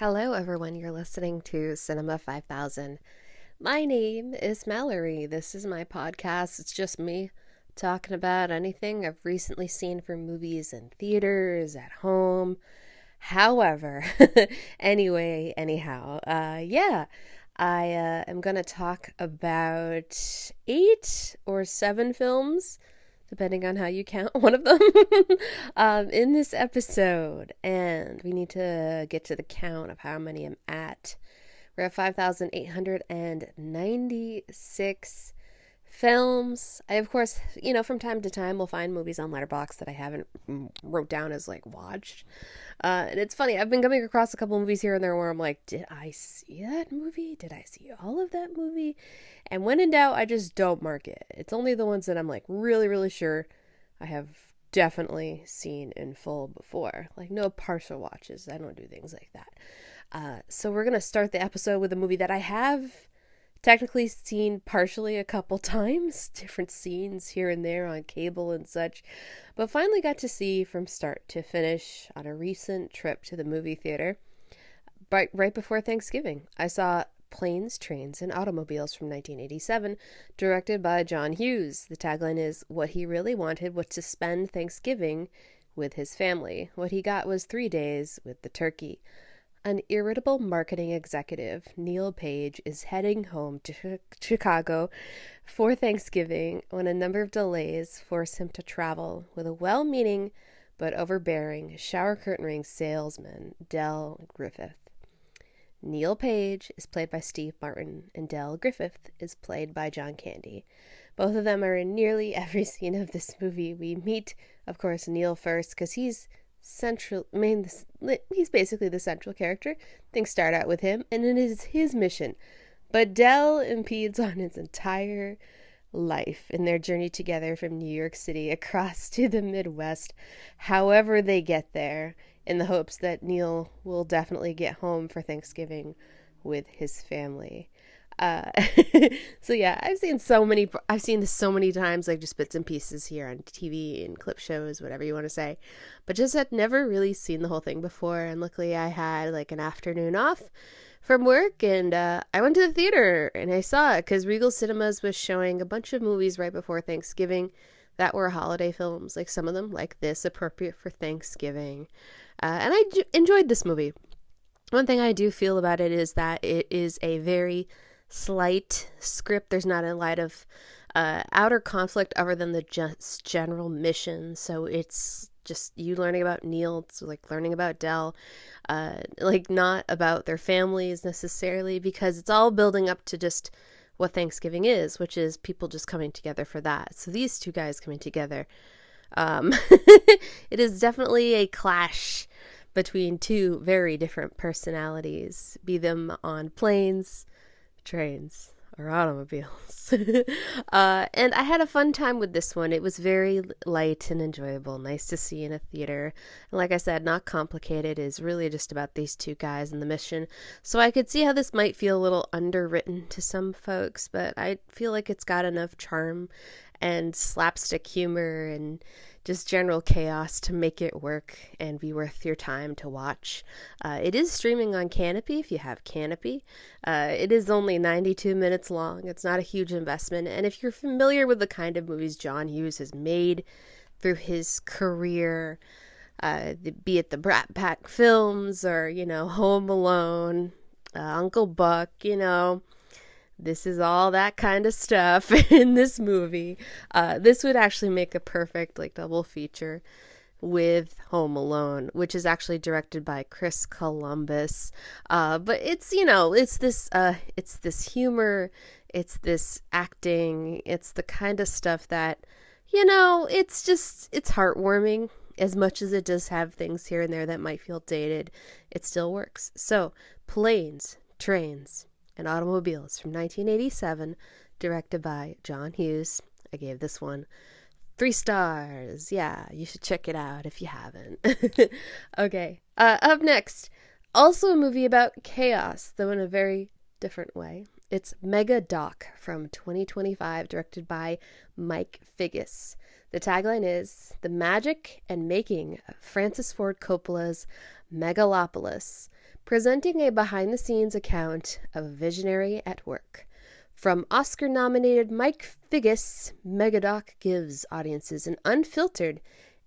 Hello, everyone. You're listening to Cinema 5000. My name is Mallory. This is my podcast. It's just me talking about anything I've recently seen from movies and theaters, at home. However, anyhow, I am going to talk about 8 or 7 films, depending on how you count one of them, in this episode. And we need to get to the count of how many I'm at. We're at 5,896 films. I, of course, from time to time will find movies on Letterboxd that I haven't wrote down as, watched. And it's funny, I've been coming across a couple movies here and there where I'm like, did I see that movie? Did I see all of that movie? And when in doubt, I just don't mark it. It's only the ones that I'm, really, really sure I have definitely seen in full before. No partial watches. I don't do things like that. So we're going to start the episode with a movie that I have technically seen partially a couple times, different scenes here and there on cable and such, but finally got to see from start to finish on a recent trip to the movie theater. Right before Thanksgiving, I saw Planes, Trains, and Automobiles from 1987, directed by John Hughes. The tagline is, "What he really wanted was to spend Thanksgiving with his family. What he got was 3 days with the turkey." An irritable marketing executive, Neil Page, is heading home to Chicago for Thanksgiving when a number of delays force him to travel with a well-meaning but overbearing shower curtain ring salesman, Del Griffith. Neil Page is played by Steve Martin, and Del Griffith is played by John Candy. Both of them are in nearly every scene of this movie. We meet, of course, Neil first because he's basically the central character. Things start out with him, and it is his mission. But Del impedes on his entire life in their journey together from New York City across to the Midwest, however they get there, in the hopes that Neil will definitely get home for Thanksgiving with his family. So yeah, I've seen this so many times, just bits and pieces here on TV and clip shows, whatever you want to say, but just had never really seen the whole thing before. And luckily I had an afternoon off from work, and I went to the theater and I saw it because Regal Cinemas was showing a bunch of movies right before Thanksgiving that were holiday films, some of them like this, appropriate for Thanksgiving. And I enjoyed this movie. One thing I do feel about it is that it is a very slight script. There's not a lot of outer conflict other than the just general mission. So it's just you learning about Neil. It's learning about Del, not about their families necessarily, because it's all building up to just what Thanksgiving is, which is people just coming together for that. So these two guys coming together, it is definitely a clash between two very different personalities, be them on planes, trains, or automobiles. And I had a fun time with this one. It was very light and enjoyable, nice to see in a theater. And like I said, not complicated. It's really just about these two guys and the mission. So I could see how this might feel a little underwritten to some folks, but I feel like it's got enough charm and slapstick humor and just general chaos to make it work and be worth your time to watch. It is streaming on Canopy if you have Canopy. It is only 92 minutes long. It's not a huge investment. And if you're familiar with the kind of movies John Hughes has made through his career, be it the Brat Pack films or, Home Alone, Uncle Buck, this is all that kind of stuff in this movie. This would actually make a perfect double feature with Home Alone, which is actually directed by Chris Columbus. But it's it's this humor, it's this acting, it's the kind of stuff that it's heartwarming. As much as it does have things here and there that might feel dated, it still works. So, Planes, Trains, and Automobiles from 1987, directed by John Hughes. I gave this one 3 stars. Yeah, you should check it out if you haven't. Okay, up next, also a movie about chaos, though in a very different way. It's Megadoc from 2025, directed by Mike Figgis. The tagline is The Magic and Making of Francis Ford Coppola's Megalopolis, presenting a behind-the-scenes account of a visionary at work. From Oscar-nominated Mike Figgis, Megadoc gives audiences an unfiltered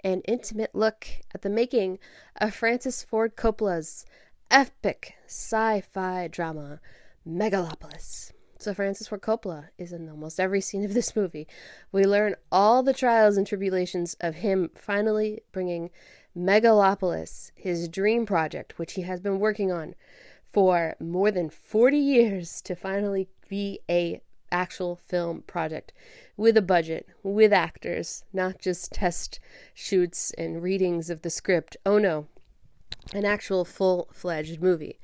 and intimate look at the making of Francis Ford Coppola's epic sci-fi drama, Megalopolis. So Francis Ford Coppola is in almost every scene of this movie. We learn all the trials and tribulations of him finally bringing Megalopolis, his dream project, which he has been working on for more than 40 years, to finally be a actual film project with a budget, with actors, not just test shoots and readings of the script. Oh no, an actual full-fledged movie.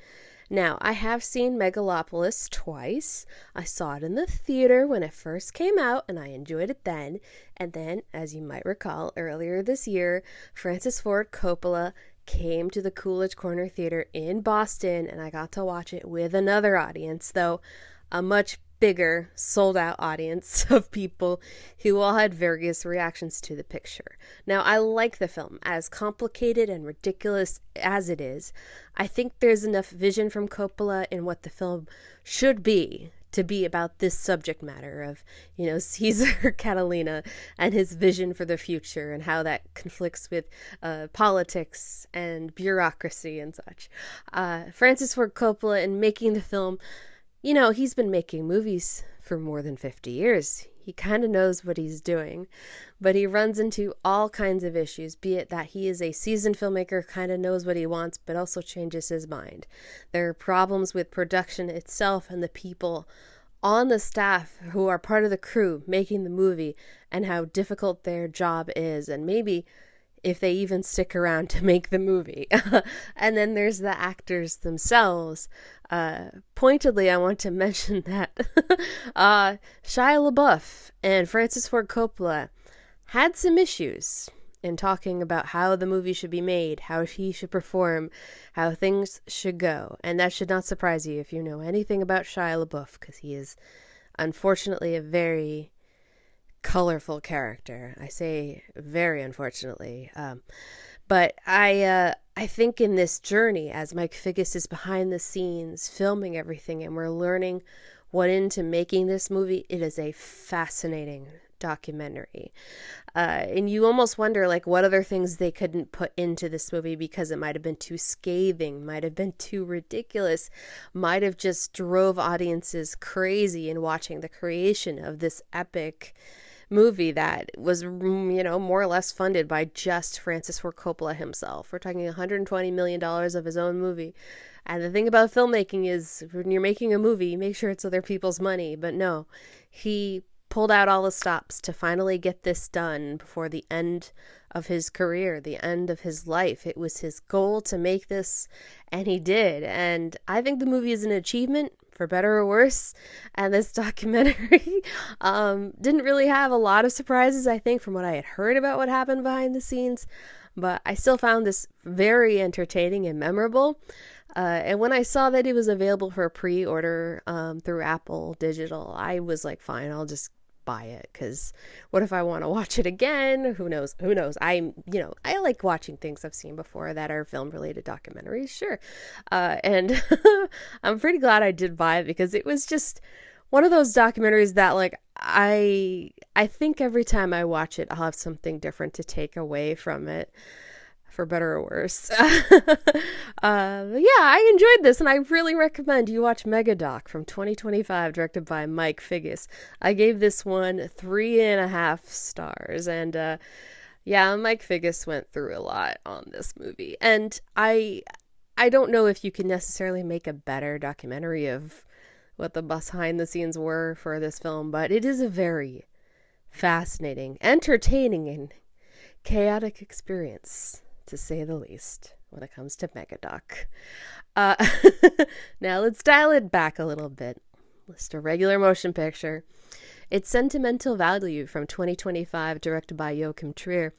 Now, I have seen Megalopolis twice. I saw it in the theater when it first came out, and I enjoyed it then. And then, as you might recall, earlier this year, Francis Ford Coppola came to the Coolidge Corner Theater in Boston, and I got to watch it with another audience, though a much bigger, sold-out audience of people who all had various reactions to the picture. Now, I like the film, as complicated and ridiculous as it is. I think there's enough vision from Coppola in what the film should be to be about this subject matter of, Caesar Catalina and his vision for the future and how that conflicts with politics and bureaucracy and such. Francis Ford Coppola, in making the film, he's been making movies for more than 50 years. He kind of knows what he's doing, but he runs into all kinds of issues, be it that he is a seasoned filmmaker, kind of knows what he wants, but also changes his mind. There are problems with production itself and the people on the staff who are part of the crew making the movie and how difficult their job is, and maybe if they even stick around to make the movie. And then there's the actors themselves. Pointedly, I want to mention that Shia LaBeouf and Francis Ford Coppola had some issues in talking about how the movie should be made, how he should perform, how things should go. And that should not surprise you if you know anything about Shia LaBeouf, because he is unfortunately a very colorful character. I say very unfortunately. But I think in this journey, as Mike Figgis is behind the scenes filming everything and we're learning what into making this movie, it is a fascinating documentary. And you almost wonder, what other things they couldn't put into this movie because it might have been too scathing, might have been too ridiculous, might have just drove audiences crazy in watching the creation of this epic movie that was, more or less funded by just Francis Ford Coppola himself. We're talking $120 million of his own movie. And the thing about filmmaking is when you're making a movie, make sure it's other people's money. But no, he pulled out all the stops to finally get this done before the end of his career, the end of his life. It was his goal to make this, and he did. And I think the movie is an achievement, for better or worse. And this documentary didn't really have a lot of surprises, I think, from what I had heard about what happened behind the scenes. But I still found this very entertaining and memorable. And when I saw that it was available for a pre-order through Apple Digital, I was like, fine, I'll just buy it, because what if I want to watch it again? Who knows? I like watching things I've seen before that are film related documentaries, sure. And I'm pretty glad I did buy it, because it was just one of those documentaries that I think every time I watch it, I'll have something different to take away from it, for better or worse. Yeah, I enjoyed this, and I really recommend you watch Megadoc from 2025, directed by Mike Figgis. I gave this one 3.5 stars, and Mike Figgis went through a lot on this movie, and I don't know if you can necessarily make a better documentary of what the behind the scenes were for this film, but it is a very fascinating, entertaining, and chaotic experience, to say the least, when it comes to Megadoc. Now let's dial it back a little bit. Just a regular motion picture. It's Sentimental Value from 2025, directed by Joachim Trier.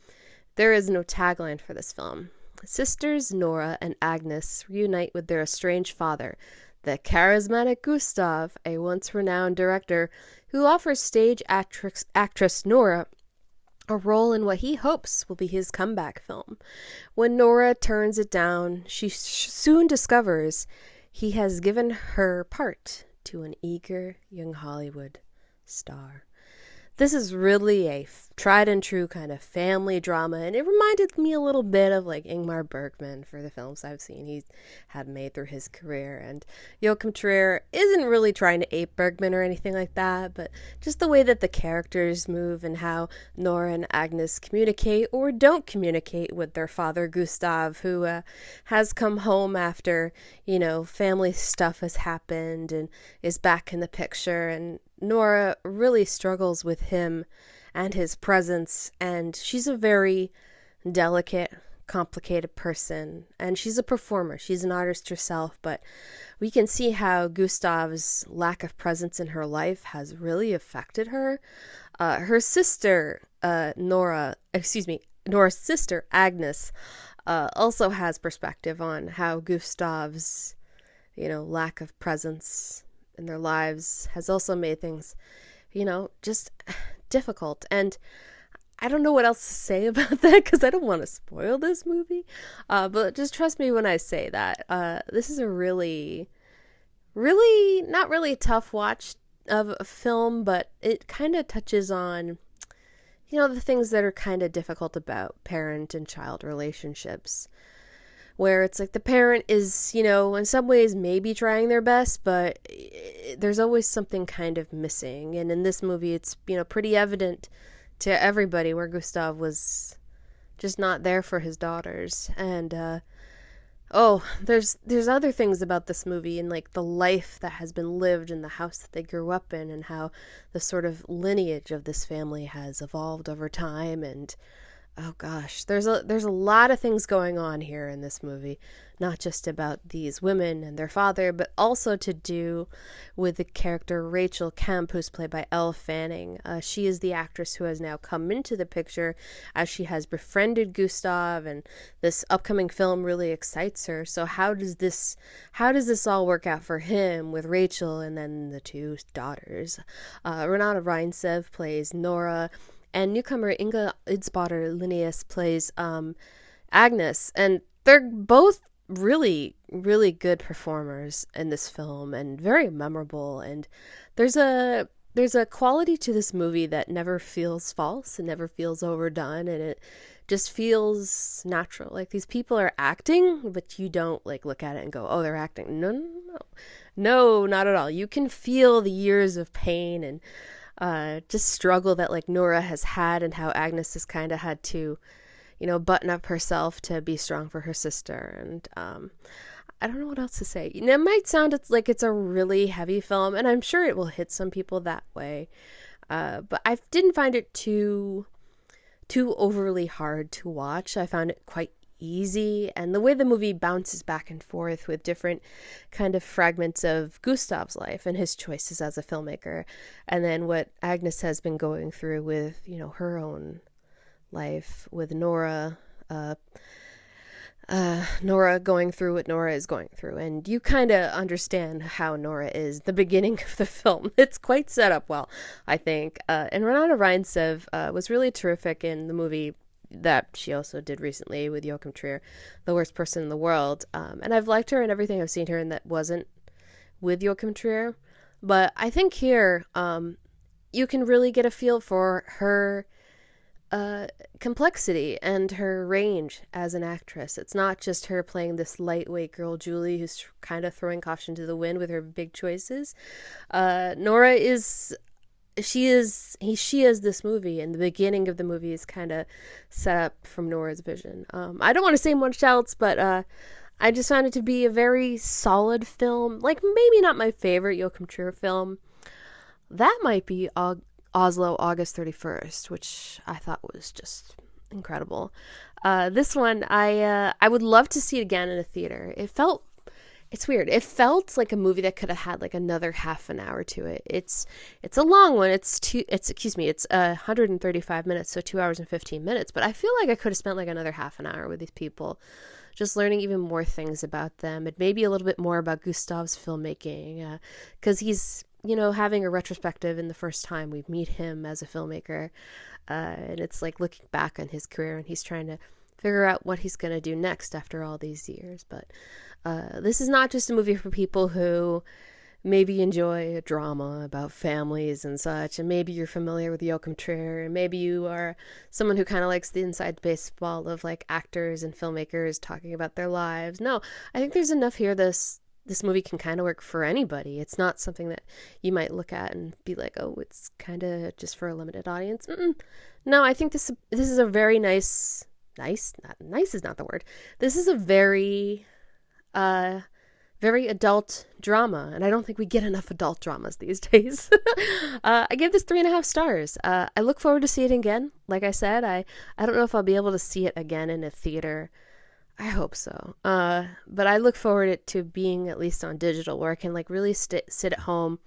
There is no tagline for this film. Sisters Nora and Agnes reunite with their estranged father, the charismatic Gustav, a once renowned director who offers stage actress Nora a role in what he hopes will be his comeback film. When Nora turns it down, she soon discovers he has given her part to an eager young Hollywood star. This is really a tried and true kind of family drama, and it reminded me a little bit of like Ingmar Bergman for the films I've seen he's had made through his career. And Joachim Trier isn't really trying to ape Bergman or anything like that, but just the way that the characters move and how Nora and Agnes communicate or don't communicate with their father Gustav, who has come home after, family stuff has happened and is back in the picture, and Nora really struggles with him and his presence, and she's a very delicate, complicated person, and she's a performer. She's an artist herself, but we can see how Gustav's lack of presence in her life has really affected her. Her sister, Nora's sister, Agnes, also has perspective on how Gustav's, lack of presence in their lives has also made things, just difficult. And I don't know what else to say about that because I don't want to spoil this movie. But just trust me when I say that. This is a really, really, not really tough watch of a film, but it kind of touches on, the things that are kind of difficult about parent and child relationships. Where it's like the parent is, in some ways maybe trying their best, but there's always something kind of missing. And in this movie, it's, pretty evident to everybody where Gustav was just not there for his daughters. And, there's other things about this movie and like the life that has been lived in the house that they grew up in and how the sort of lineage of this family has evolved over time. And oh gosh, there's a lot of things going on here in this movie, not just about these women and their father, but also to do with the character Rachel Kemp, who's played by Elle Fanning. She is the actress who has now come into the picture as she has befriended Gustav, and this upcoming film really excites her. So how does this all work out for him with Rachel and then the two daughters? Renata Reinsev plays Nora, and newcomer Inga Idsbader Linnaeus plays Agnes. And they're both really, really good performers in this film and very memorable. And there's a quality to this movie that never feels false. It never feels overdone. And it just feels natural. Like these people are acting, but you don't like look at it and go, oh, they're acting. No, not at all. You can feel the years of pain and just struggle that like Nora has had, and how Agnes has kind of had to, button up herself to be strong for her sister. And I don't know what else to say. It might sound like it's a really heavy film, and I'm sure it will hit some people that way. But I didn't find it too overly hard to watch. I found it quite easy, and the way the movie bounces back and forth with different kind of fragments of Gustav's life and his choices as a filmmaker, and then what Agnes has been going through with her own life, with Nora going through what Nora is going through, and you kind of understand how Nora is the beginning of the film. It's quite set up well, I think, and Renata Reinsev was really terrific in the movie that she also did recently with Joachim Trier, The Worst Person in the World. And I've liked her in everything I've seen her in that wasn't with Joachim Trier. But I think here, you can really get a feel for her complexity and her range as an actress. It's not just her playing this lightweight girl, Julie, who's kind of throwing caution to the wind with her big choices. Nora is... She is this movie, and the beginning of the movie is kind of set up from Nora's vision. I don't want to say much else, but I just found it to be a very solid film. Like, maybe not my favorite Joachim Trier film. That might be Oslo, August 31st, which I thought was just incredible. This one, I would love to see it again in a theater. It's weird. It felt like a movie that could have had like another half an hour to it. It's a long one. It's 135 minutes, so 2 hours and 15 minutes. But I feel like I could have spent like another half an hour with these people just learning even more things about them, and maybe a little bit more about Gustav's filmmaking, because he's, having a retrospective in the first time we meet him as a filmmaker, and it's like looking back on his career, and he's trying to figure out what he's going to do next after all these years. But this is not just a movie for people who maybe enjoy a drama about families and such, and maybe you're familiar with Joachim Trier, and maybe you are someone who kind of likes the inside baseball of like actors and filmmakers talking about their lives. No, I think there's enough here. This movie can kind of work for anybody. It's not something that you might look at and be like, oh, it's kind of just for a limited audience. No, I think this is a very nice, not nice is not the word. This is a very adult drama, and I don't think we get enough adult dramas these days. I give this 3.5 stars. I look forward to see it again. Like I said, I don't know if I'll be able to see it again in a theater. I hope so. But I look forward to being at least on digital, where I can like really sit at home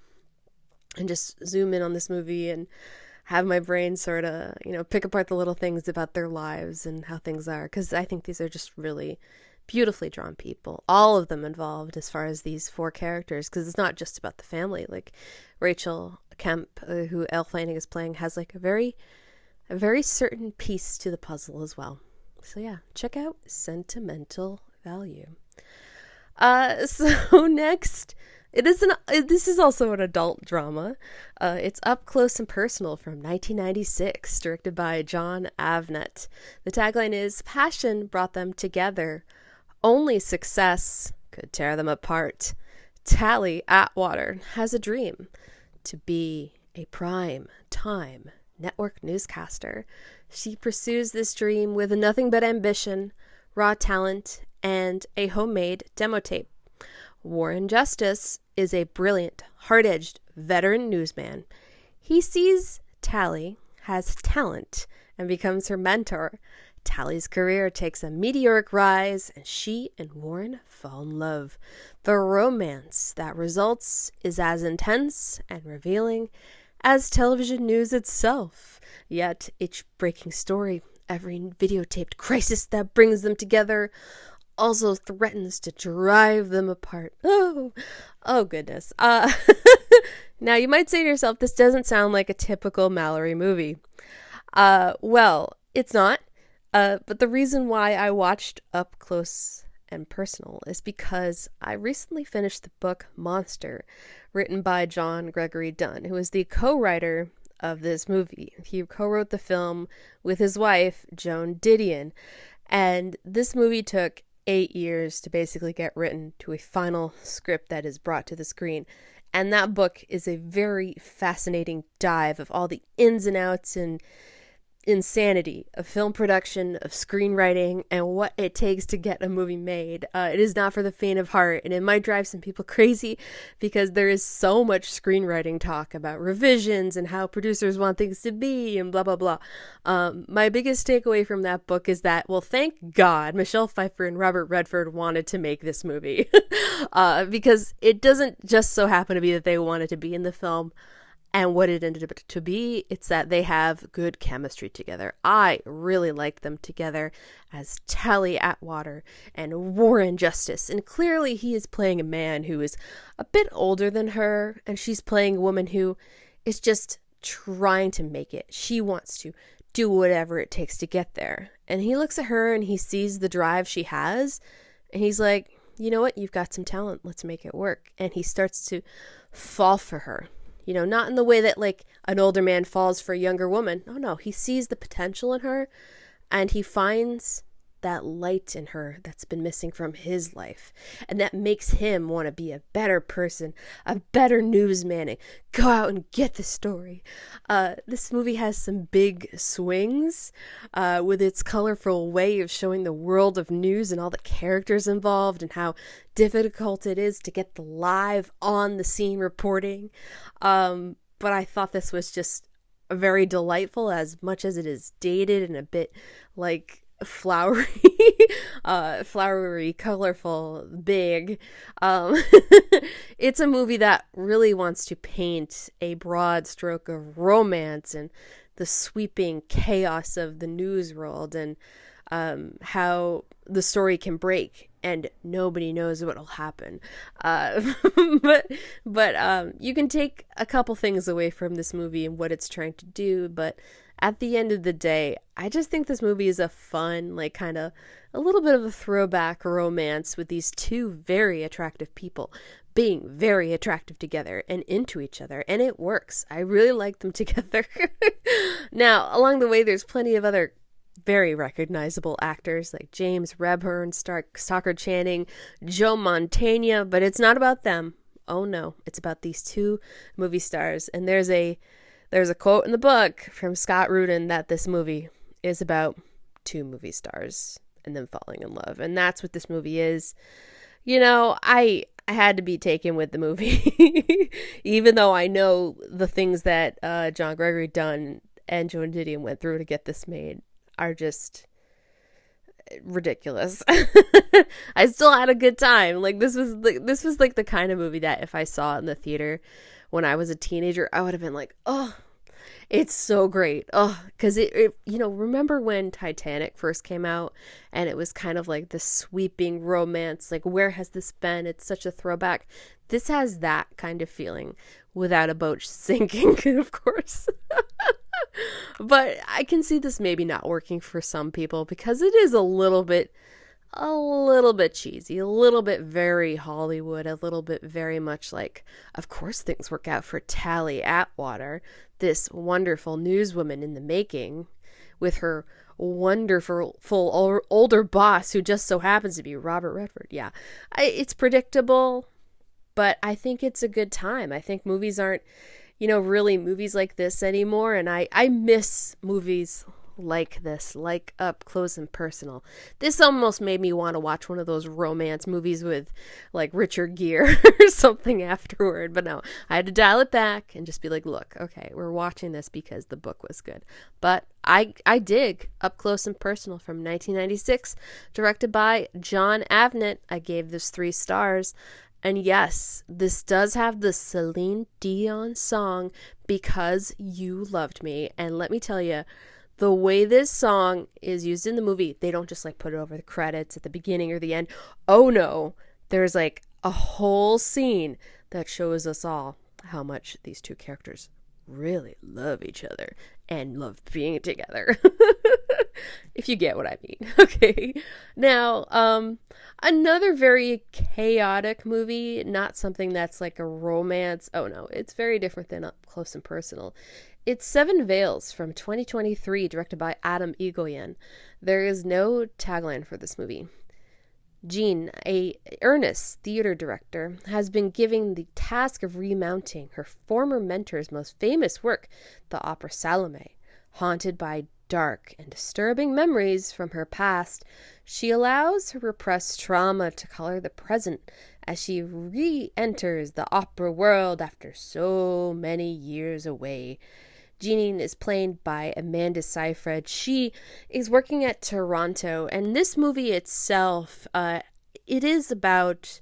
and just zoom in on this movie and have my brain sort of, pick apart the little things about their lives and how things are. Because I think these are just really beautifully drawn people, all of them involved as far as these 4 characters, because it's not just about the family. Like Rachel Kemp, who Elle Fanning is playing, has like a very certain piece to the puzzle as well. So yeah, check out Sentimental Value. So next, this is also an adult drama. It's Up Close and Personal from 1996, directed by John Avnet. The tagline is, "Passion brought them together. Only success could tear them apart. Tally Atwater has a dream to be a prime time network newscaster. She pursues this dream with nothing but ambition, raw talent, and a homemade demo tape. Warren Justice is a brilliant, hard-edged veteran newsman. He sees Tally has talent and becomes her mentor. Tally's career takes a meteoric rise, and she and Warren fall in love. The romance that results is as intense and revealing as television news itself. Yet each breaking story, every videotaped crisis that brings them together, also threatens to drive them apart." Oh goodness. Now you might say to yourself, this doesn't sound like a typical Mallory movie. Well, it's not. But the reason why I watched Up Close and Personal is because I recently finished the book Monster, written by John Gregory Dunn, who is the co-writer of this movie. He co-wrote the film with his wife, Joan Didion, and this movie took 8 years to basically get written to a final script that is brought to the screen. And that book is a very fascinating dive of all the ins and outs and insanity of film production, of screenwriting, and what it takes to get a movie made. It is not for the faint of heart, and it might drive some people crazy because there is so much screenwriting talk about revisions and how producers want things to be and blah blah blah. My biggest takeaway from that book is that, well, thank God Michelle Pfeiffer and Robert Redford wanted to make this movie because it doesn't just so happen to be that they wanted to be in the film. And what it ended up to be, it's that they have good chemistry together. I really liked them together as Tally Atwater and Warren Justice. And clearly he is playing a man who is a bit older than her, and she's playing a woman who is just trying to make it. She wants to do whatever it takes to get there. And he looks at her and he sees the drive she has, and he's like, you know what, you've got some talent, let's make it work. And he starts to fall for her. Not in the way that like an older man falls for a younger woman. No, he sees the potential in her, and he finds that light in her that's been missing from his life. And that makes him want to be a better person, a better newsman, and go out and get the story. This movie has some big swings with its colorful way of showing the world of news and all the characters involved and how difficult it is to get the live on the scene reporting. But I thought this was just very delightful, as much as it is dated and a bit like flowery, colorful, big. It's a movie that really wants to paint a broad stroke of romance and the sweeping chaos of the news world, and how the story can break and nobody knows what'll happen. Uh, but you can take a couple things away from this movie and what it's trying to do. But at the end of the day, I just think this movie is a fun, like kind of a little bit of a throwback romance with these two very attractive people being very attractive together and into each other, and it works. I really like them together. Now, along the way, there's plenty of other very recognizable actors like James Rebhorn, Stockard Channing, Joe Mantegna, but it's not about them. Oh no, it's about these two movie stars. And there's a quote in the book from Scott Rudin that this movie is about two movie stars and them falling in love. And that's what this movie is. You know, I had to be taken with the movie, even though I know the things that John Gregory Dunn and Joan Didion went through to get this made are just ridiculous. I still had a good time. Like this was like the kind of movie that if I saw it in the theater when I was a teenager, I would have been like, oh, it's so great. Oh, because it remember when Titanic first came out and it was kind of like the sweeping romance, like where has this been? It's such a throwback. This has that kind of feeling without a boat sinking, of course. But I can see this maybe not working for some people because it is a little bit cheesy, a little bit very Hollywood, a little bit very much like, of course things work out for Tally Atwater, this wonderful newswoman in the making, with her wonderful older boss who just so happens to be Robert Redford. Yeah, it's predictable, but I think it's a good time. I think movies aren't, really movies like this anymore, and I miss movies like this, like up close and personal. This almost made me want to watch one of those romance movies with like Richard Gere or something afterward, but no, I had to dial it back and just be like, look, okay, we're watching this because the book was good. But I dig Up Close and Personal from 1996, directed by John Avnet. I gave this 3 stars. And yes, this does have the Celine Dion song, Because You Loved Me. And let me tell you, the way this song is used in the movie, they don't just like put it over the credits at the beginning or the end. Oh no, there's like a whole scene that shows us all how much these two characters really love each other and love being together. If you get what I mean. Okay. Now, another very chaotic movie, not something that's like a romance. Oh no, it's very different than Up Close and Personal. It's Seven Veils from 2023, directed by Adam Egoyan. There is no tagline for this movie. Jean, a earnest theater director, has been given the task of remounting her former mentor's most famous work, the opera Salome. Haunted by dark and disturbing memories from her past, she allows her repressed trauma to color the present as she re-enters the opera world after so many years away. Jeanine is played by Amanda Seyfried. She is working at Toronto, and this movie itself, it is about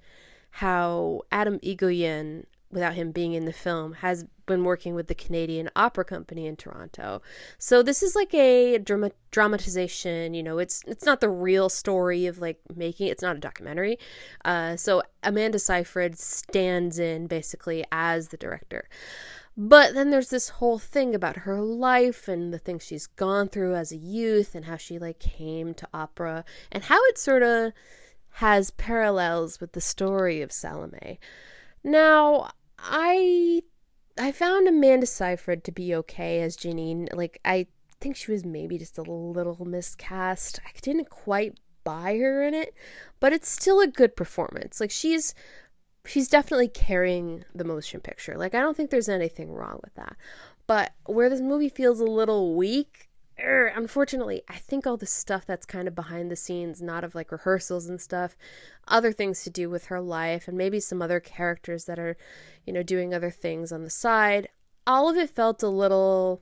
how Adam Egoyan, without him being in the film, has been working with the Canadian Opera Company in Toronto. So this is like a dramatization, it's not the real story of like making, it's not a documentary. So Amanda Seyfried stands in basically as the director. But then there's this whole thing about her life and the things she's gone through as a youth and how she like came to opera and how it sort of has parallels with the story of Salome. Now, I found Amanda Seyfried to be okay as Janine. Like, I think she was maybe just a little miscast. I didn't quite buy her in it, but it's still a good performance. Like, she's definitely carrying the motion picture. Like, I don't think there's anything wrong with that. But where this movie feels a little weak, unfortunately, I think all the stuff that's kind of behind the scenes, not of like rehearsals and stuff, other things to do with her life, and maybe some other characters that are, doing other things on the side, all of it felt a little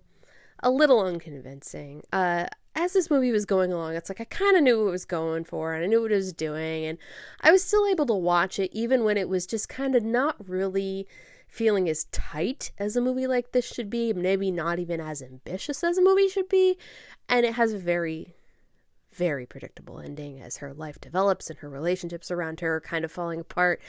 unconvincing. As this movie was going along, it's like I kind of knew what it was going for and I knew what it was doing, and I was still able to watch it even when it was just kind of not really feeling as tight as a movie like this should be, maybe not even as ambitious as a movie should be, and it has very, very predictable ending as her life develops and her relationships around her are kind of falling apart.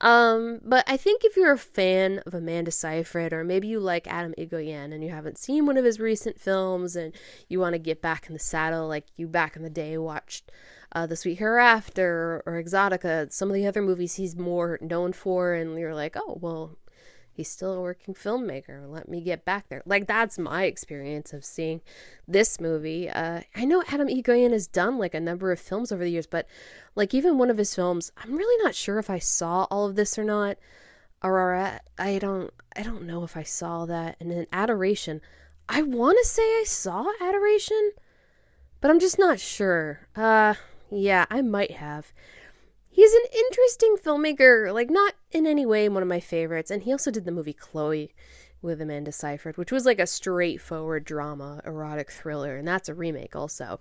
But I think if you're a fan of Amanda Seyfried, or maybe you like Adam Egoyan and you haven't seen one of his recent films and you want to get back in the saddle, like you back in the day watched The Sweet Hereafter or Exotica, some of the other movies he's more known for, and you're like, oh, well, he's still a working filmmaker. Let me get back there. Like, that's my experience of seeing this movie. I know Adam Egoyan has done like a number of films over the years, but like even one of his films, I'm really not sure if I saw all of this or not. Aurora, I don't know if I saw that. And then Adoration, I want to say I saw Adoration, but I'm just not sure. Yeah, I might have. He's an interesting filmmaker, like not in any way one of my favorites. And he also did the movie Chloe with Amanda Seyfried, which was like a straightforward drama, erotic thriller. And that's a remake also.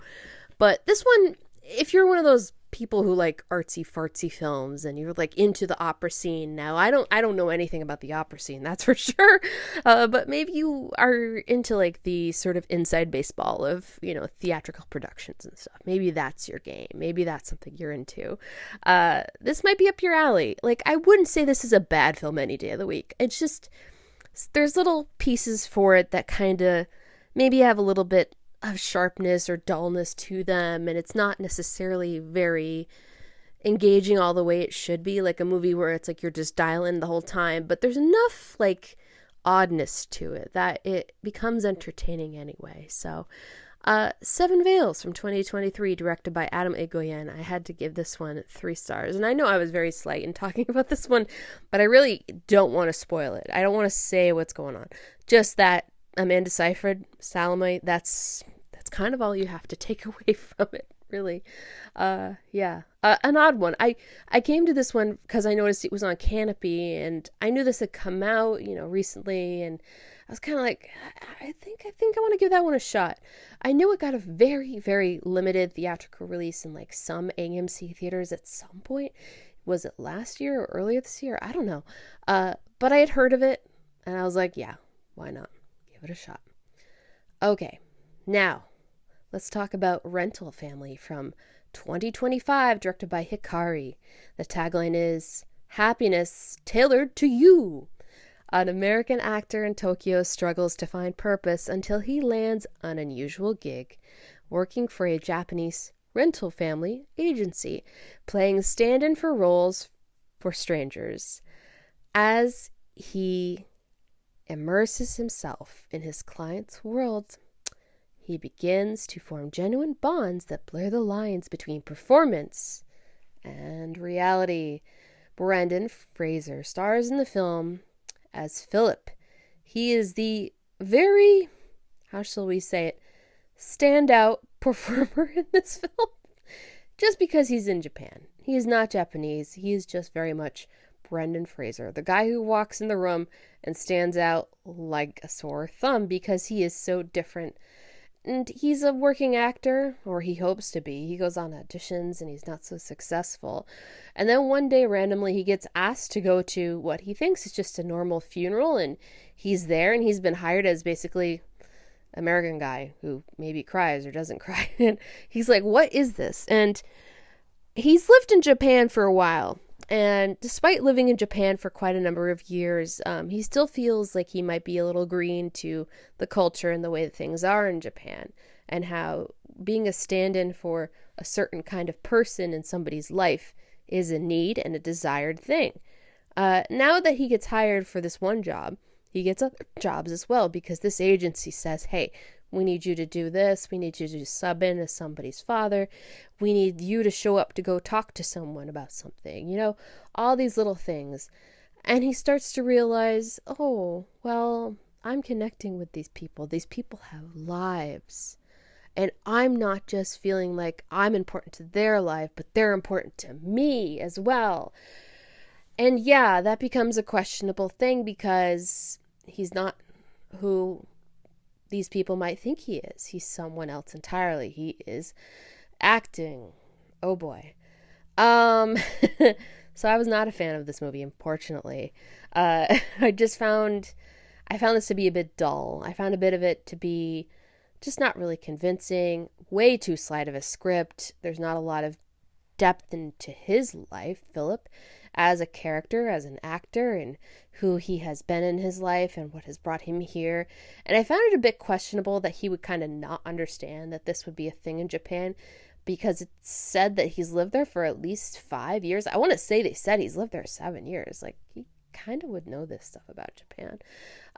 But this one, if you're one of those people who like artsy fartsy films and you're like into the opera scene now, I don't know anything about the opera scene, that's for sure. But maybe you are into like the sort of inside baseball of, you know, theatrical productions and stuff. Maybe that's your game. Maybe that's something you're into. This might be up your alley. Like, I wouldn't say this is a bad film any day of the week. It's just, there's little pieces for it that kind of maybe have a little bit of sharpness or dullness to them, and it's not necessarily very engaging all the way it should be, like a movie where it's like you're just dialing the whole time, but there's enough like oddness to it that it becomes entertaining anyway. So Seven Veils from 2023, directed by Adam Egoyan. I had to give this one 3 stars, and I know I was very slight in talking about this one, but I really don't want to spoil it. I don't want to say what's going on, just that Amanda Seyfried, Salome, that's kind of all you have to take away from it, really. Yeah. An odd one. I came to this one because I noticed it was on Canopy, and I knew this had come out, you know, recently, and I was kind of like, I think I want to give that one a shot. I knew it got a very, very limited theatrical release in like some AMC theaters at some point. Was it last year or earlier this year? I don't know. But I had heard of it, and I was like, yeah, why not? Give it a shot. Okay, now let's talk about Rental Family from 2025, directed by Hikari. The tagline is "Happiness tailored to you." An American actor in Tokyo struggles to find purpose until he lands an unusual gig, working for a Japanese rental family agency, playing stand-in for roles for strangers. As he immerses himself in his client's world, he begins to form genuine bonds that blur the lines between performance and reality. Brendan Fraser stars in the film as Philip. He is the very, how shall we say it, standout performer in this film. Just because he's in Japan. He is not Japanese. He is just very much Brendan Fraser, the guy who walks in the room and stands out like a sore thumb because he is so different. And he's a working actor, or he hopes to be. He goes on auditions and he's not so successful. And then one day, randomly, he gets asked to go to what he thinks is just a normal funeral, and he's there, and he's been hired as basically American guy who maybe cries or doesn't cry. And he's like, what is this? And he's lived in Japan for a while. And despite living in Japan for quite a number of years, he still feels like he might be a little green to the culture and the way that things are in Japan, and how being a stand-in for a certain kind of person in somebody's life is a need and a desired thing. Now that he gets hired for this one job, he gets other jobs as well, because this agency says, hey, we need you to do this. We need you to sub in as somebody's father. We need you to show up to go talk to someone about something. You know, all these little things. And he starts to realize, oh, well, I'm connecting with these people. These people have lives. And I'm not just feeling like I'm important to their life, but they're important to me as well. And yeah, that becomes a questionable thing, because he's not who these people might think he is. He's someone else entirely. He is acting. Oh boy. So I was not a fan of this movie, unfortunately. I found this to be a bit dull. I found a bit of it to be just not really convincing, way too slight of a script. There's not a lot of depth into his life, Philip, as a character, as an actor, and who he has been in his life and what has brought him here. And I found it a bit questionable that he would kind of not understand that this would be a thing in Japan, because it said that he's lived there for at least 5 years. I want to say they said he's lived there 7 years. Like, he kind of would know this stuff about Japan.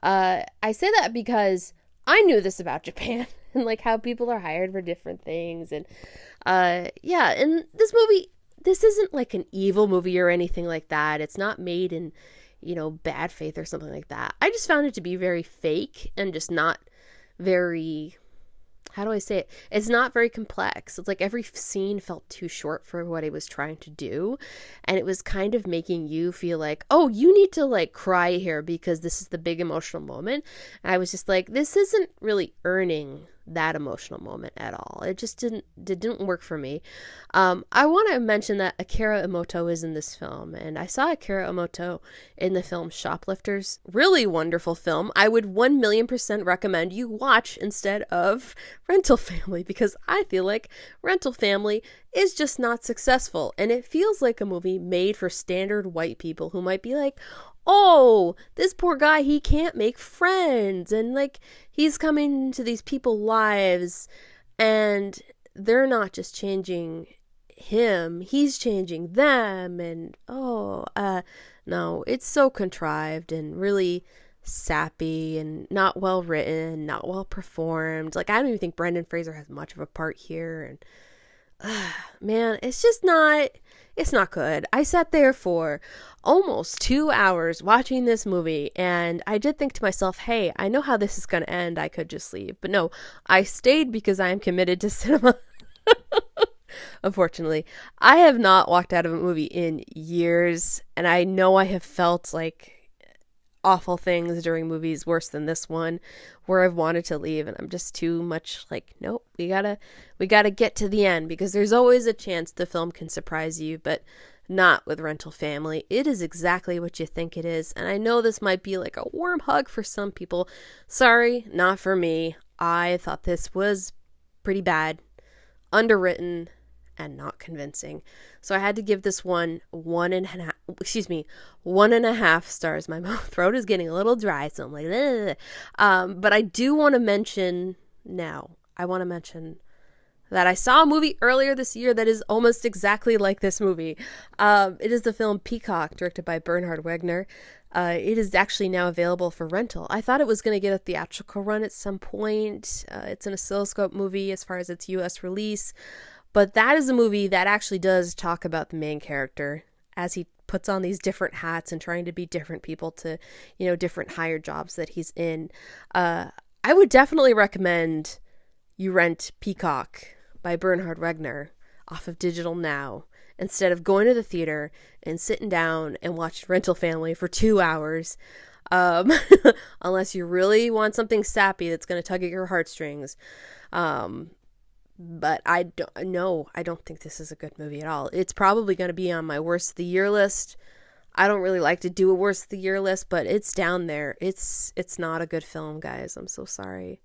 I say that because I knew this about Japan and like how people are hired for different things. And yeah, and this movie, this isn't like an evil movie or anything like that. It's not made in, bad faith or something like that. I just found it to be very fake and just not very, how do I say it? It's not very complex. It's like every scene felt too short for what it was trying to do. And it was kind of making you feel like, oh, you need to like cry here because this is the big emotional moment. And I was just like, this isn't really earning that emotional moment at all. It just didn't work for me. I want to mention that Akira Emoto is in this film, and I saw Akira Emoto in the film Shoplifters. Really wonderful film. I would 1,000,000% recommend you watch instead of Rental Family, because I feel like Rental Family is just not successful, and it feels like a movie made for standard white people who might be like, oh, this poor guy, he can't make friends, and like he's coming into these people's lives and they're not just changing him, he's changing them. And no, it's so contrived and really sappy and not well written, not well performed. Like, I don't even think Brendan Fraser has much of a part here. And man, it's not good. I sat there for almost 2 hours watching this movie, and I did think to myself, hey, I know how this is going to end. I could just leave. But no, I stayed because I am committed to cinema. Unfortunately, I have not walked out of a movie in years, and I know I have felt like awful things during movies worse than this one where I've wanted to leave, and I'm just too much like, nope, we gotta get to the end, because there's always a chance the film can surprise you, but not with Rental Family. It is exactly what you think it is, and I know this might be like a warm hug for some people. Sorry, not for me. I thought this was pretty bad, underwritten, and not convincing. So I had to give this one 1.5 stars. My throat is getting a little dry, so I'm like, ugh. But I do want to mention that I saw a movie earlier this year that is almost exactly like this movie. It is the film Peacock, directed by Bernhard Wegner. It is actually now available for rental. I thought it was going to get a theatrical run at some point. It's an oscilloscope movie as far as its U.S. release. But that is a movie that actually does talk about the main character as he puts on these different hats and trying to be different people to, different higher jobs that he's in. I would definitely recommend you rent Peacock by Bernhard Wegner off of Digital Now instead of going to the theater and sitting down and watching Rental Family for 2 hours. Unless you really want something sappy that's going to tug at your heartstrings. But I don't think this is a good movie at all. It's probably going to be on my worst of the year list. I don't really like to do a worst of the year list, but it's down there. It's not a good film, guys. I'm so sorry.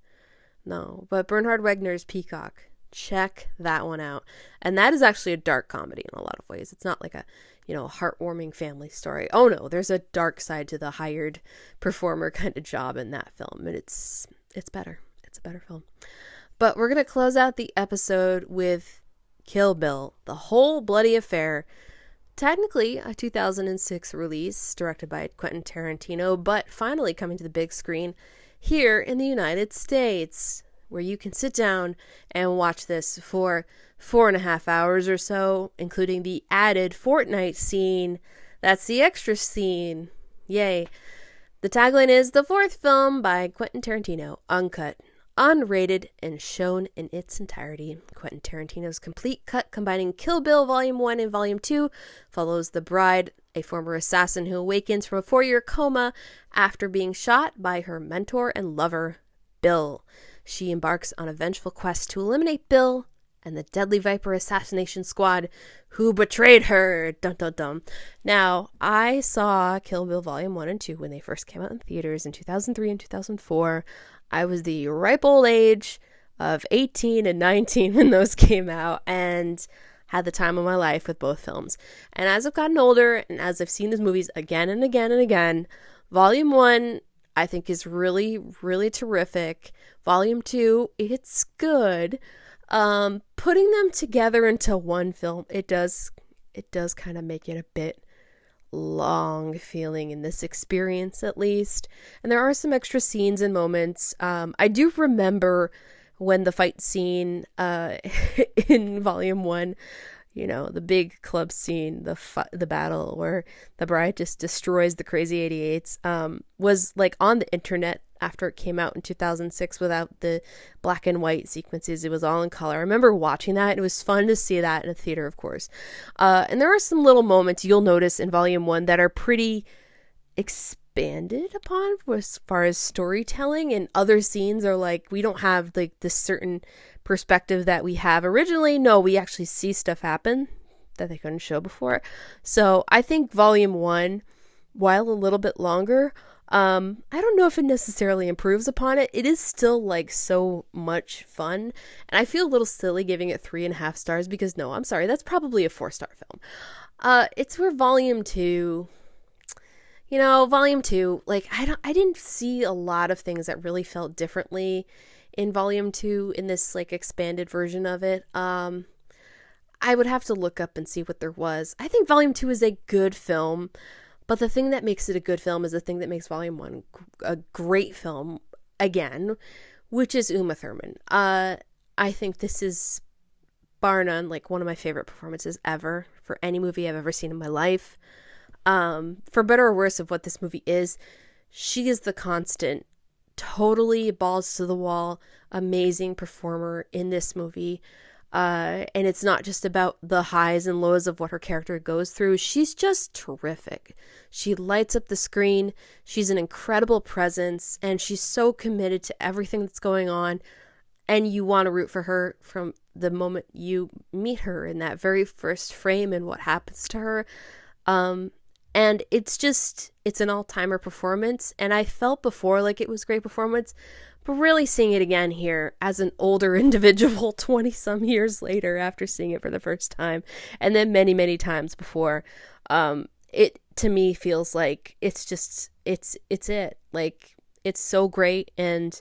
No, but Bernhard Wegner's Peacock, check that one out. And that is actually a dark comedy in a lot of ways. It's not like a, heartwarming family story. Oh no, there's a dark side to the hired performer kind of job in that film, and it's better. It's a better film. But we're going to close out the episode with Kill Bill, The Whole Bloody Affair. Technically a 2006 release, directed by Quentin Tarantino, but finally coming to the big screen here in the United States, where you can sit down and watch this for 4.5 hours or so, including the added Fortnite scene. That's the extra scene. Yay. The tagline is the fourth film by Quentin Tarantino, uncut, unrated, and shown in its entirety. Quentin Tarantino's complete cut, combining Kill Bill Volume 1 and Volume 2, follows the bride, a former assassin who awakens from a 4-year coma after being shot by her mentor and lover, Bill. She embarks on a vengeful quest to eliminate Bill and the Deadly Viper assassination squad who betrayed her. Dun dun dun. Now, I saw Kill Bill Volume 1 and 2 when they first came out in theaters in 2003 and 2004. I was the ripe old age of 18 and 19 when those came out, and had the time of my life with both films. And as I've gotten older and as I've seen these movies again and again and again, Volume 1 I think is really, really terrific. Volume 2, it's good. Putting them together into one film, it does kind of make it a bit long feeling in this experience, at least. And there are some extra scenes and moments. I do remember when the fight scene in Volume 1, you know, the big club scene, the battle where the bride just destroys the Crazy 88s, was like on the internet after it came out in 2006 without the black and white sequences. It was all in color. I remember watching that. It was fun to see that in a theater, of course. And there are some little moments you'll notice in Volume 1 that are pretty expanded upon as far as storytelling, and other scenes are like, we don't have like this certain perspective that we have originally. No, we actually see stuff happen that they couldn't show before. So I think Volume 1, while a little bit longer, I don't know if it necessarily improves upon it. It is still like so much fun, and I feel a little silly giving it 3.5 stars because no, I'm sorry, that's probably a 4-star film. It's where Volume 2, you know, Volume 2, like I didn't see a lot of things that really felt differently in Volume 2 in this like expanded version of it. I would have to look up and see what there was. I think Volume 2 is a good film, but the thing that makes it a good film is the thing that makes Volume 1 a great film again, which is Uma Thurman. I think this is, bar none, like one of my favorite performances ever for any movie I've ever seen in my life. For better or worse of what this movie is, she is the constant, totally balls to the wall, amazing performer in this movie. And it's not just about the highs and lows of what her character goes through. She's just terrific. She lights up the screen. She's an incredible presence, and she's so committed to everything that's going on. And you want to root for her from the moment you meet her in that very first frame and what happens to her. And it's an all-timer performance. And I felt before like it was a great performance, but really seeing it again here as an older individual 20 some years later after seeing it for the first time, and then many, many times before, it to me feels like it's it. Like, it's so great. And,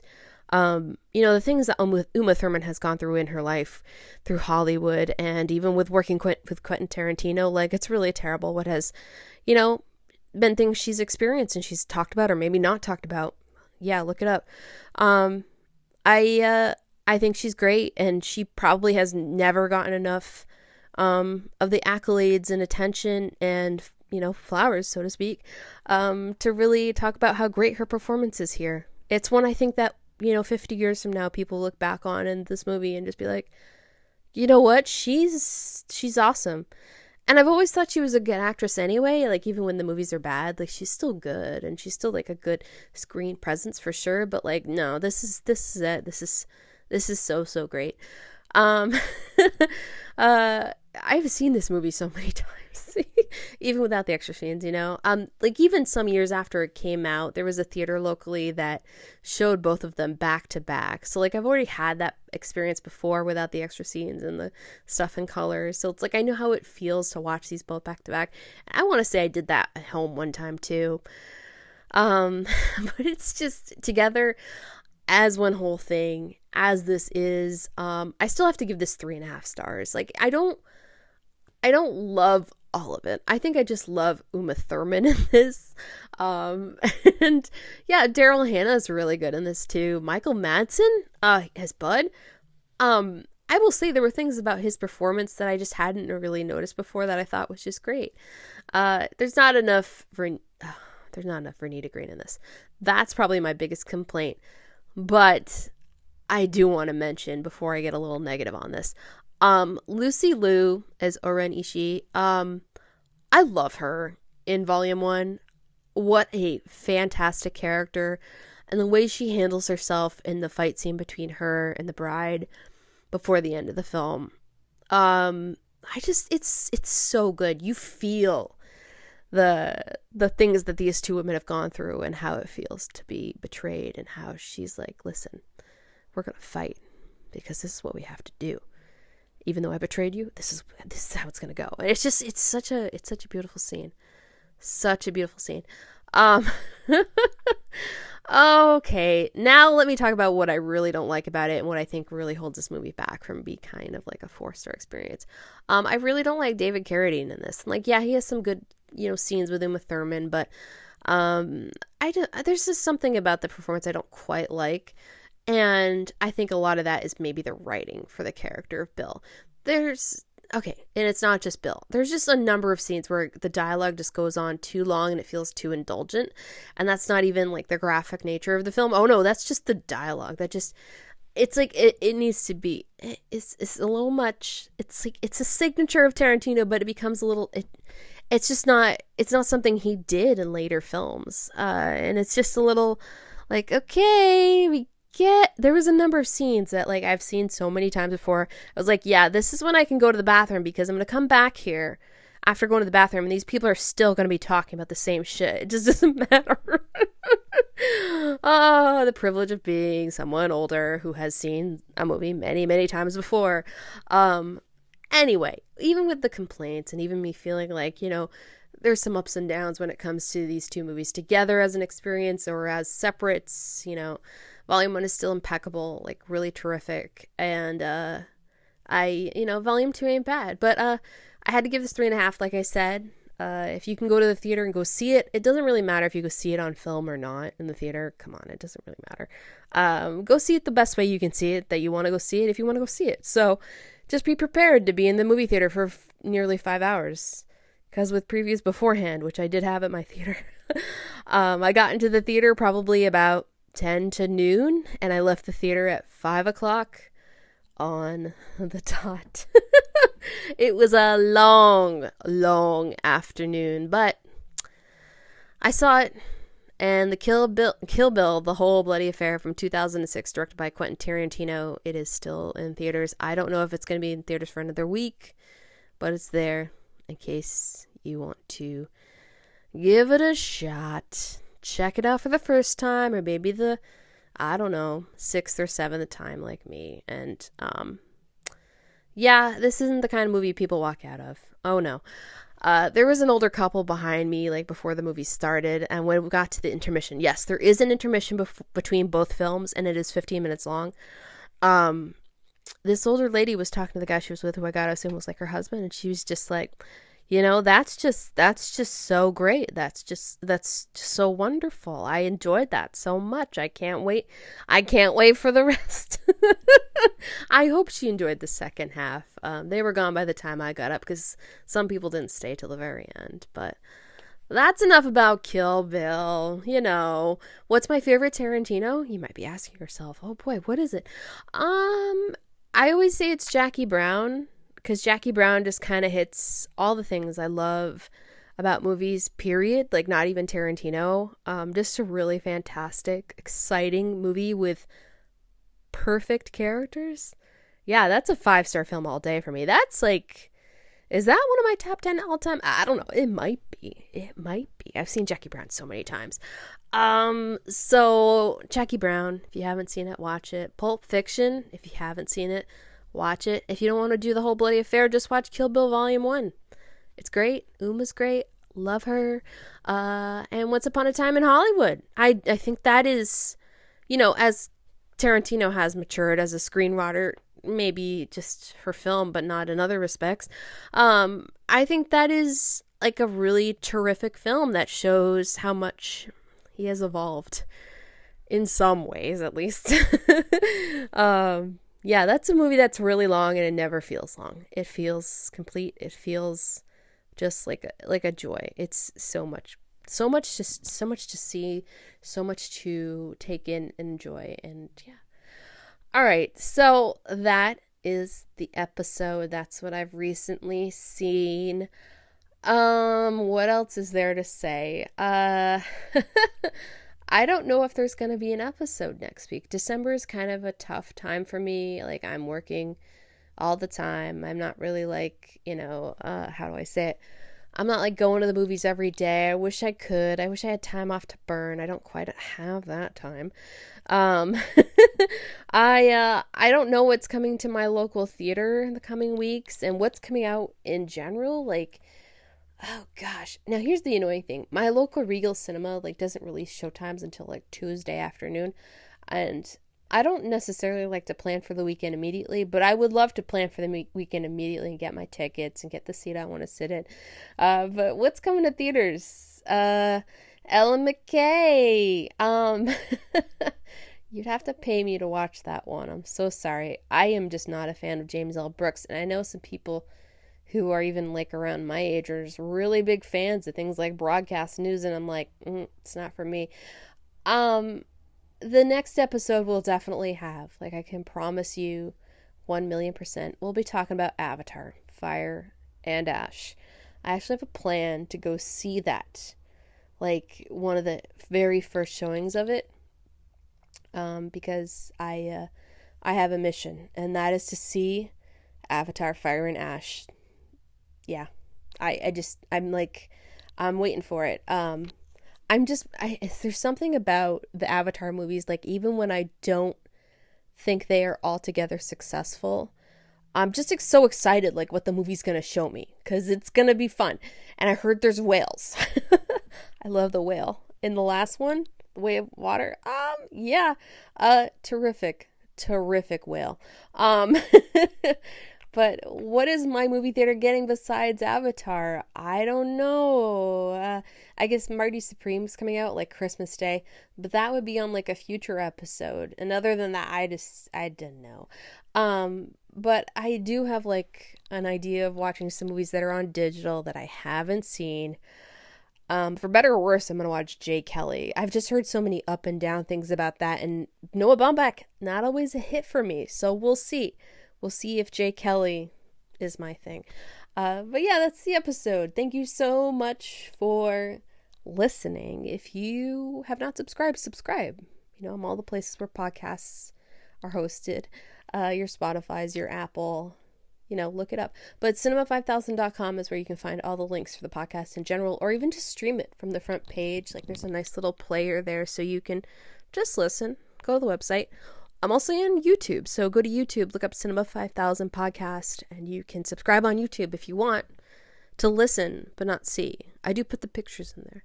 you know, the things that Uma Thurman has gone through in her life through Hollywood, and even with working with Quentin Tarantino, like, it's really terrible what has, you know, been things she's experienced and she's talked about or maybe not talked about. Yeah, look it up. I think she's great, and she probably has never gotten enough of the accolades and attention and, you know, flowers, so to speak, to really talk about how great her performance is here. It's one I think that, you know, 50 years from now, people look back on in this movie and just be like, you know what, she's awesome. And I've always thought she was a good actress anyway. Like, even when the movies are bad, like, she's still good, and she's still like a good screen presence for sure. But like, no, this is it. This is so great. I've seen this movie so many times, even without the extra scenes, you know. Like, even some years after it came out, there was a theater locally that showed both of them back to back. So like, I've already had that experience before without the extra scenes and the stuff in color. So it's like, I know how it feels to watch these both back to back. I want to say I did that at home one time too. But it's just together as one whole thing, as this is. I still have to give this 3.5 stars. Like, I don't love all of it. I think I just love Uma Thurman in this. And yeah, Daryl Hannah is really good in this too. Michael Madsen, as Bud. I will say there were things about his performance that I just hadn't really noticed before that I thought was just great. There's not enough Vernita Green in this. That's probably my biggest complaint. But I do want to mention, before I get a little negative on this, Lucy Liu as Oren Ishii. I love her in Volume 1. What a fantastic character. And the way she handles herself in the fight scene between her and the bride before the end of the film. It's so good. You feel the things that these two women have gone through and how it feels to be betrayed, and how she's like, listen, we're going to fight because this is what we have to do. Even though I betrayed you, this is how it's gonna go. And it's such a beautiful scene. Such a beautiful scene. Okay, now let me talk about what I really don't like about it and what I think really holds this movie back from being kind of like a 4-star experience. I really don't like David Carradine in this. Like, yeah, he has some good, scenes with him with Thurman, but there's just something about the performance I don't quite like. And I think a lot of that is maybe the writing for the character of Bill. And it's not just Bill. There's just a number of scenes where the dialogue just goes on too long and it feels too indulgent. And that's not even like the graphic nature of the film. Oh no, that's just the dialogue. It's like, it needs to be, it's a little much. It's like, it's a signature of Tarantino, but it becomes a little, it's not something he did in later films. And it's just a little like, okay, there was a number of scenes that like I've seen so many times before. I was like, yeah, this is when I can go to the bathroom because I'm going to come back here after going to the bathroom and these people are still going to be talking about the same shit. It just doesn't matter. Oh, the privilege of being someone older who has seen a movie many, many times before. Anyway, even with the complaints and even me feeling like, there's some ups and downs when it comes to these two movies together as an experience or as separates, Volume 1 is still impeccable, like really terrific. And Volume 2 ain't bad. But I had to give this 3.5, like I said. If you can go to the theater and go see it, it doesn't really matter if you go see it on film or not in the theater. Come on, it doesn't really matter. Go see it the best way you can see it, that you want to go see it if you want to go see it. So just be prepared to be in the movie theater for nearly 5 hours. Because with previews beforehand, which I did have at my theater, I got into the theater probably about 10 to noon, and I left the theater at 5 o'clock on the dot. It was a long, long afternoon, but I saw it, and the Kill Bill, the whole bloody affair from 2006, directed by Quentin Tarantino, it is still in theaters. I don't know if it's going to be in theaters for another week, but it's there in case you want to give it a shot. Check it out for the first time, or maybe the, 6th or 7th time like me. And, yeah, this isn't the kind of movie people walk out of. Oh, no. There was an older couple behind me, like, before the movie started, and when we got to the intermission, yes, there is an intermission between both films, and it is 15 minutes long. This older lady was talking to the guy she was with, who I gotta assume was, like, her husband, and she was just like, that's just so great. That's just so wonderful. I enjoyed that so much. I can't wait for the rest. I hope she enjoyed the second half. They were gone by the time I got up because some people didn't stay till the very end. But that's enough about Kill Bill. What's my favorite Tarantino? You might be asking yourself, oh boy, what is it? I always say it's Jackie Brown. Because Jackie Brown just kind of hits all the things I love about movies, period. Like, not even Tarantino. Just a really fantastic, exciting movie with perfect characters. Yeah, that's a 5-star film all day for me. That's like, is that one of my top 10 all time? I don't know. It might be. I've seen Jackie Brown so many times. So Jackie Brown, if you haven't seen it, watch it. Pulp Fiction, if you haven't seen it, watch it. If you don't want to do the whole bloody affair, just watch Kill Bill Volume 1. It's great. Uma's great. Love her. And Once Upon a Time in Hollywood. I think that is, as Tarantino has matured as a screenwriter, maybe just for film, but not in other respects. I think that is like a really terrific film that shows how much he has evolved in some ways, at least. Yeah, that's a movie that's really long and it never feels long. It feels complete. It feels just like a joy. It's so much to see, so much to take in and enjoy. And yeah. All right. So that is the episode. That's what I've recently seen. What else is there to say? I don't know if there's going to be an episode next week. December is kind of a tough time for me. Like, I'm working all the time. I'm not really like, how do I say it? I'm not like going to the movies every day. I wish I could. I wish I had time off to burn. I don't quite have that time. Um, I don't know what's coming to my local theater in the coming weeks and what's coming out in general. Like, oh gosh. Now here's the annoying thing. My local Regal Cinema like doesn't release showtimes until like Tuesday afternoon, and I don't necessarily like to plan for the weekend immediately, but I would love to plan for the weekend immediately and get my tickets and get the seat I want to sit in. But what's coming to theaters? Ellen McKay. You'd have to pay me to watch that one. I'm so sorry. I am just not a fan of James L. Brooks, and I know some people who are even like around my age are just really big fans of things like broadcast news, and I'm like, it's not for me. The next episode we'll definitely have, like I can promise you 1,000,000%, we'll be talking about Avatar, Fire and Ash. I actually have a plan to go see that, like one of the very first showings of it, because I have a mission, and that is to see Avatar, Fire and Ash. Yeah, I'm waiting for it. There's something about the Avatar movies, like even when I don't think they are altogether successful, I'm just so excited like what the movie's gonna show me, because it's gonna be fun. And I heard there's whales. I love the whale in the last one, The Way of Water. Yeah, terrific whale. But what is my movie theater getting besides Avatar? I don't know. I guess Marty Supreme's coming out like Christmas Day, but that would be on like a future episode. And other than that, I didn't know. But I do have like an idea of watching some movies that are on digital that I haven't seen. For better or worse, I'm going to watch Jay Kelly. I've just heard so many up and down things about that, and Noah Baumbach, not always a hit for me. So we'll see. We'll see if Jay Kelly is my thing. But yeah, that's the episode. Thank you so much for listening. If you have not subscribed, subscribe. You know, I'm all the places where podcasts are hosted. Your Spotify's, your Apple, you know, look it up. But cinema5000.com is where you can find all the links for the podcast in general, or even just stream it from the front page. Like there's a nice little player there so you can just listen. Go to the website. I'm also on YouTube, so go to YouTube, look up Cinema 5000 podcast, and you can subscribe on YouTube if you want to listen but not see. I do put the pictures in there.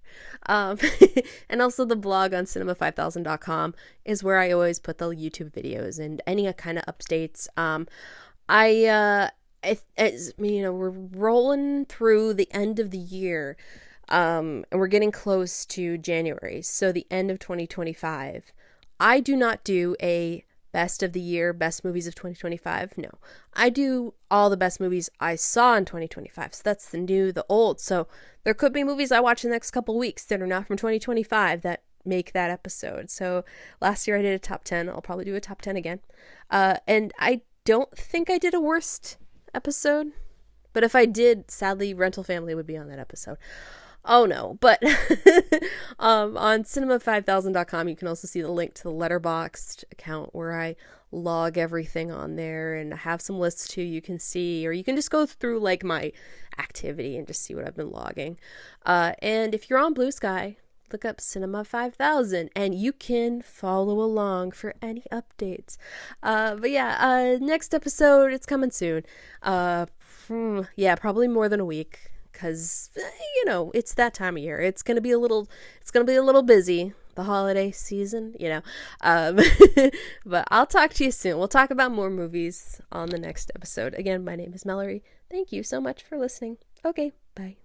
And also the blog on cinema5000.com is where I always put the YouTube videos and any kind of updates. We're rolling through the end of the year, and we're getting close to January, so the end of 2025. I do not do a best of the year, best movies of 2025. No, I do all the best movies I saw in 2025. So that's the new, the old. So there could be movies I watch in the next couple weeks that are not from 2025 that make that episode. So last year I did a top 10. I'll probably do a top 10 again. And I don't think I did a worst episode, but if I did, sadly, Rental Family would be on that episode. Oh no, but on cinema5000.com you can also see the link to the Letterboxd account where I log everything on there, and I have some lists too you can see, or you can just go through like my activity and just see what I've been logging. And if you're on Bluesky, look up Cinema 5000 and you can follow along for any updates. But yeah, next episode, it's coming soon. Yeah, probably more than a week. Because, you know, it's that time of year. It's going to be a little busy, the holiday season, you know. But I'll talk to you soon. We'll talk about more movies on the next episode. Again, my name is Mallory. Thank you so much for listening. Okay, bye.